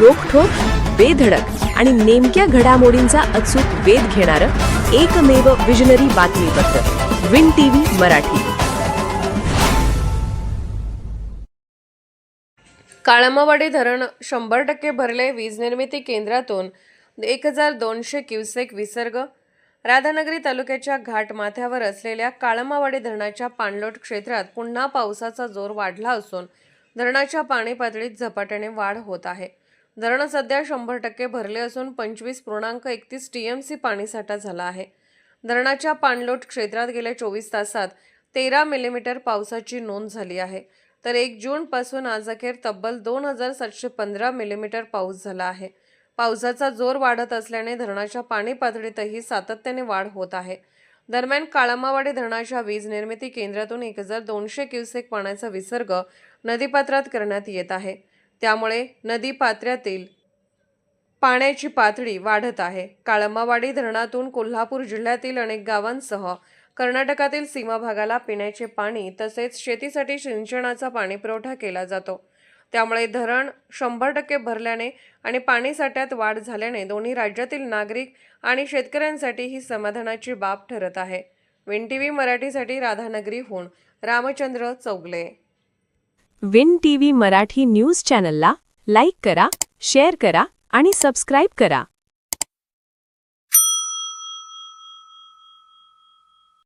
रोखठोक, बेधडक आणि नेमक्या घडामोडींचा अचूक वेध घेणारं एकमेव विजनरी बातमीपत्र विन टीव्ही मराठी. काळमावाडी धरण 100% भरले. वीज निर्मिती केंद्रातून 1200 क्युसेक विसर्ग. राधानगरी तालुक्याच्या घाटमाथ्यावर असलेल्या काळमावाडी धरणाच्या पाणलोट क्षेत्रात पुन्हा पावसाचा जोर वाढला असून धरणाच्या पाणी पातळीत झपाट्याने वाढ होत आहे. धरण सध्या 100% भरले असून 25.31 TMC पाणीसाठा झाला आहे. धरणाच्या पाणलोट क्षेत्रात गेल्या 24 तासात 13 मिलीमीटर पावसाची नोंद झाली आहे. तर 1 जून पासून आज अखेर तब्बल 2715 मिलीमीटर पाऊस झाला आहे. पावसाचा जोर वाढत असल्याने धरणाच्या पाणी पातळीतही सातत्याने वाढ होत आहे. दरम्यान काळमावाडी धरणाच्या वीज निर्मिती केंद्रातून 1200 क्युसेक पाण्याचा विसर्ग नदीपात्रात करण्यात येत आहे. त्यामुळे नदीपात्रातील पाण्याची पातळी वाढत आहे. काळमावाडी धरणातून कोल्हापूर जिल्ह्यातील अनेक गावांसह कर्नाटकातील सीमा भागाला पिण्याचे पाणी तसेच शेतीसाठी सिंचनाचा पाणी पुरवठा केला जातो. त्यामुळे धरण 100% भरल्याने आणि पाणीसाठ्यात वाढ झाल्याने दोन्ही राज्यातील नागरिक आणि शेतकऱ्यांसाठी ही समाधानाची बाब ठरत आहे. विन टीव्ही मराठीसाठी राधानगरीहून Ramchandra Chaugale. Win TV Marathi news चॅनलला लाईक करा, शेअर करा आणि सबस्क्राईब करा.